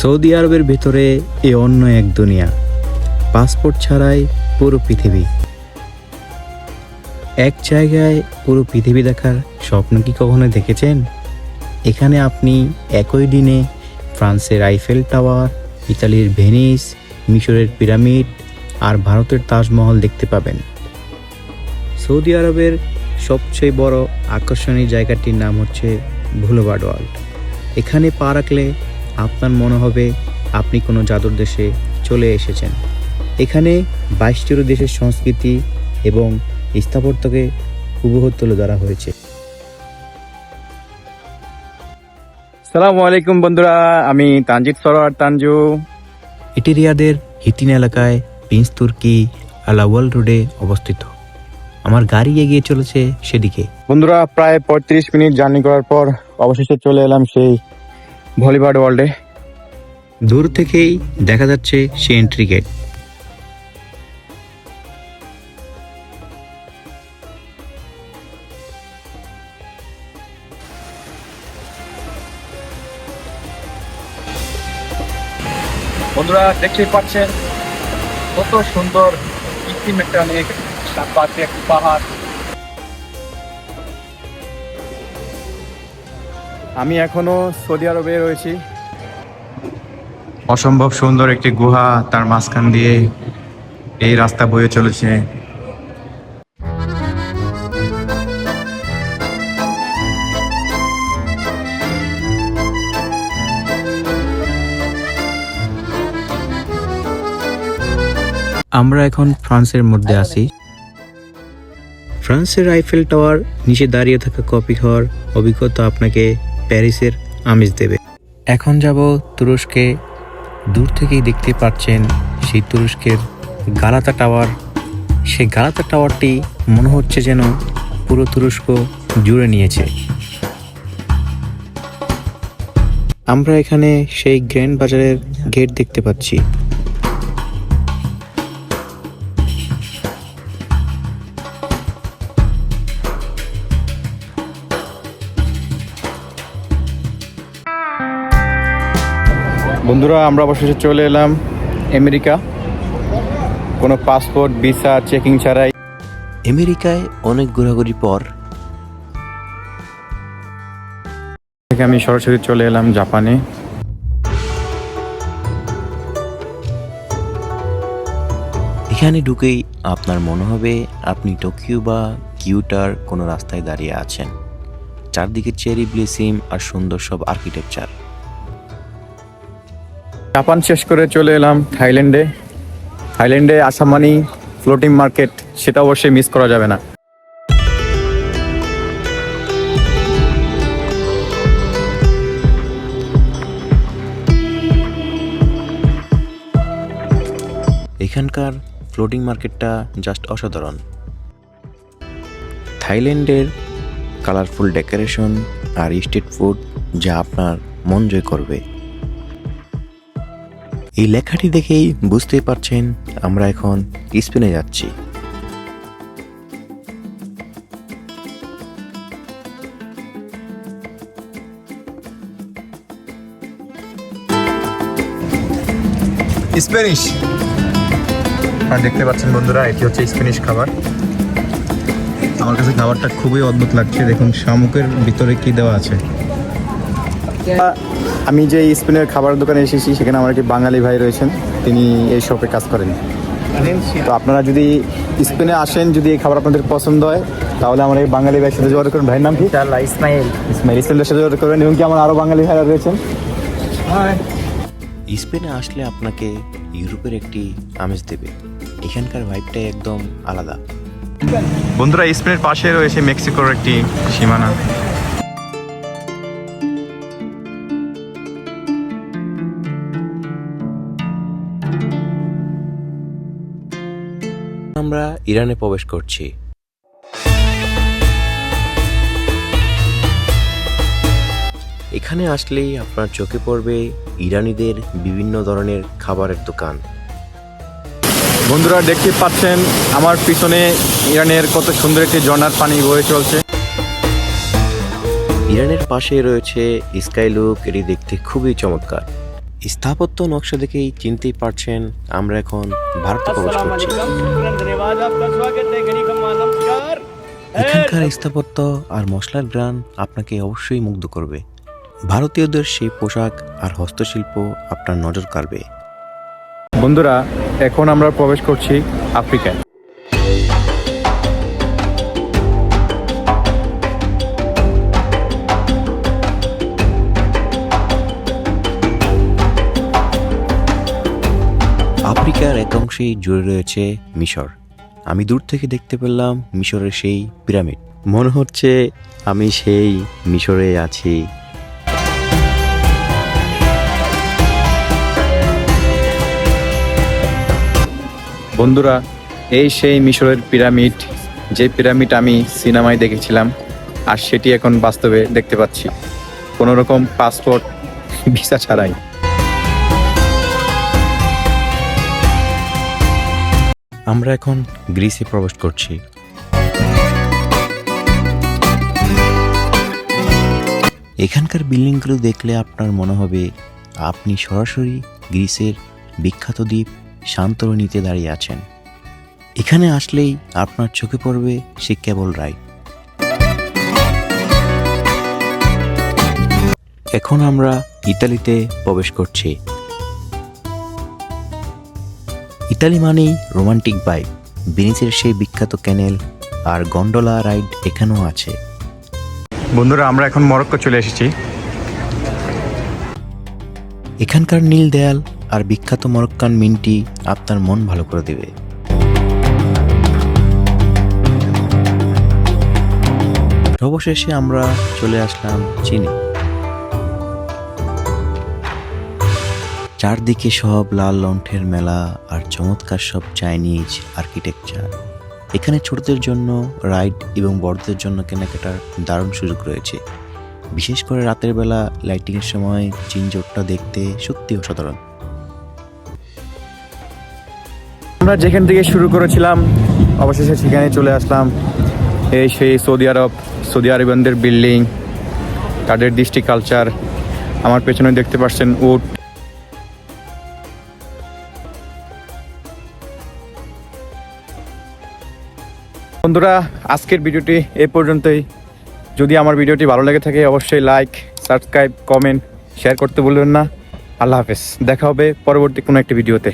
Saudi আরবের ভেতরে এ অন্য এক দুনিয়া। পাসপোর্ট ছাড়াই পুরো পৃথিবী। এক জায়গায় পুরো পৃথিবী দেখার স্বপ্ন কি কখনো দেখেছেন? এখানে আপনি একই দিনে ফ্রান্সের আইফেল টাওয়ার, ইতালির ভেনিস, মিশরের পিরামিড আর ভারতের তাজমহল দেখতে পাবেন। সৌদি আরবের সবচেয়ে বড় আকর্ষণীয় জায়গাটির নাম হচ্ছে বুলেভার্ড ওয়ার্ল্ড। এখানে পা রাখলে আপনার মনে হবে আপনি কোনো জাদুর দেশে চলে এসেছেন। এখানে 22টি দেশের সংস্কৃতি এবং স্থাপত্যকে হুবহু তুলে ধরা হয়েছে। সালামু আলাইকুম বন্ধুরা, আমি তানজিদ সরোয়ার তানজু। এটি রিয়াদের হিতিন এলাকায় প্রিন্স তুর্কি আলাওয়াল রোডে অবস্থিত। আমার গাড়ি এগিয়ে চলেছে সেদিকে। বন্ধুরা, প্রায় 35 মিনিট জার্নি করার পর অবশেষে চলে এলাম সেই বুলেভার্ড ওয়ার্ল্ডে। দূর থেকেই দেখা যাচ্ছে সে এন্ট্রি গেট। বন্ধুরা, দেখতেই পাচ্ছেন কত সুন্দর কৃত্রিম একটা লেক, তার পাশে একটি পাহাড়। আমি এখনো সৌদি আরবে রয়েছি। অসম্ভব সুন্দর একটি গুহা, তার মাঝখান দিয়ে এই রাস্তা বয়ে চলেছে। আমরা এখন ফ্রান্সের মধ্যে আছি। ফ্রান্সের আইফেল টাওয়ার নিচে দাঁড়িয়ে থাকা কফি খাওয়ার অভিজ্ঞতা আপনাকে প্যারিসের আমেজ দেবে। এখন যাব তুরস্কে। দূর থেকেই দেখতে পাচ্ছেন সেই তুরস্কের গালাতা টাওয়ার। সেই গালাতা টাওয়ারটি মনে হচ্ছে যেন পুরো তুরস্ক জুড়ে নিয়েছে। আমরা এখানে সেই গ্র্যান্ড বাজারের গেট দেখতে পাচ্ছি। বন্ধুরা, আমরা অবশেষে চলে এলাম আমেরিকা, কোনো পাসপোর্ট ভিসা চেকিং ছাড়াই। আমেরিকায় অনেক ঘোরাঘুরি পর থেকে আমি সরাসরি চলে এলাম জাপানে। এখানে ঢুকেই আপনার মনে হবে আপনি টোকিও বা কিয়োটোর কোনো রাস্তায় দাঁড়িয়ে আছেন। চারদিকে চেরি ব্লিসিম আর সুন্দর সব আর্কিটেকচার। জাপান শেষ করে চলে এলাম থাইল্যান্ডে আসা মানি ফ্লোটিং মার্কেট, সেটা অবশ্যই মিস করা যাবে না। এখানকার ফ্লোটিং মার্কেটটা জাস্ট অসাধারণ। থাইল্যান্ডের কালারফুল ডেকোরেশন আর স্ট্রিট ফুড যা আপনার মন জয় করবে। এই লেখাটি দেখেই বুঝতেই পারছেন আমরা এখন স্পেনে যাচ্ছি। স্প্যানিশ দেখতে পাচ্ছেন বন্ধুরা, এটি হচ্ছে স্প্যানিশ খাবার। আমার কাছে খাবারটা খুবই অদ্ভুত লাগছে। দেখুন শামুকের ভিতরে কি দেওয়া আছে। আমি যে স্পেনের খাবার দোকানে এসেছি, সেখানে আমার একটি বাঙালি ভাই রয়েছেন, তিনি এই শপে কাজ করেন। তো আপনারা যদি স্পেনে আসেন, যদি এই খাবার আপনাদের পছন্দ হয়, তাহলে আমার এই বাঙালি ভাইয়ের সাথে যোগাযোগ করুন। ভাইয়ের নাম কি? ইসমাইলের সাথে যোগাযোগ করবেন। এবং কি আমার আরও বাঙালি ভাইরা রয়েছেন। স্পেনে আসলে আপনাকে ইউরোপের একটি আমেজ দেবে। এখানকার ভাইবটাই একদম আলাদা। বন্ধুরা, স্পেনের পাশে রয়েছে মেক্সিকোর একটি সীমানা। আমরা ইরানে প্রবেশ করছি। এখানে আসলেই আপনার চোখে পড়বে ইরানিদের বিভিন্ন ধরনের খাবারের দোকান। বন্ধুরা, দেখতে পাচ্ছেন আমার পিছনে ইরানের কত সুন্দর একটি ঝর্ণার পানি বয়ে চলছে। ইরানের পাশে রয়েছে স্কাইলুক। এটি দেখতে খুবই চমৎকার। স্থাপত্য নকশা দেখেই চিনতেই পারছেন আমরা এখন ভারতে প্রবেশ করছি। এখানকার স্থাপত্য আর মশলার গ্রান আপনাকে অবশ্যই মুগ্ধ করবে। ভারতীয়দের সেই পোশাক আর হস্তশিল্প আপনার নজর কাড়বে। বন্ধুরা, এখন আমরা প্রবেশ করছি আফ্রিকায়। আফ্রিকার এক অংশেই জুড়ে রয়েছে মিশর। আমি দূর থেকে দেখতে পেলাম মিশরের সেই পিরামিড। মনে হচ্ছে আমি সেই মিশরে আছি। বন্ধুরা, এই সেই মিশরের পিরামিড, যে পিরামিড আমি সিনেমায় দেখেছিলাম, আর সেটি এখন বাস্তবে দেখতে পাচ্ছি, কোনো রকম পাসপোর্ট ভিসা ছাড়াই। আমরা এখন গ্রিসে প্রবেশ করছি। এখানকার বিল্ডিংগুলো দেখলে আপনার মনে হবে আপনি সরাসরি গ্রিসের বিখ্যাত দ্বীপ সান্তরণীতে দাঁড়িয়ে আছেন। এখানে আসলেই আপনার চোখে পড়বে সে কেবল রাইড। এখন আমরা ইতালিতে প্রবেশ করছি। ইতালি মানেই রোমান্টিক ভাইব। ভেনিসের সেই বিখ্যাত ক্যানেল আর গন্ডোলা রাইড এখানেও আছে। বন্ধুরা, আমরা এখন মরক্কো চলে এসেছি। এখানকার নীল দেয়াল আর বিখ্যাত মরক্কান মিন্টি আপনার মন ভালো করে দেবে। সর্বশেষে আমরা চলে আসলাম চীনে। চারদিকে সব লাল লণ্ঠের মেলা আর চমৎকার সব চাইনিজ আর্কিটেকচার। এখানে ছোটদের জন্য রাইড এবং বড়দের জন্য কেনাকাটার দারুণ সুযোগ রয়েছে। বিশেষ করে রাতের বেলা লাইটিংয়ের সময় চিনজোটটা দেখতে সত্যি অসাধারণ। আমরা যেখান থেকে শুরু করেছিলাম অবশেষে সেখানে চলে আসলাম। এই সেই সৌদি আরব, সৌদি আরবিয়ানদের বিল্ডিং, তাদের দৃষ্টি কালচার। আমার পেছনে দেখতে পাচ্ছেন উট। বন্ধুরা, আজকের ভিডিওটি এই পর্যন্তই। যদি আমার ভিডিওটি ভালো লেগে থাকে অবশ্যই লাইক, সাবস্ক্রাইব, কমেন্ট, শেয়ার করতে ভুলবেন না। আল্লাহ হাফেজ। দেখা হবে পরবর্তী কোনো একটি ভিডিওতে।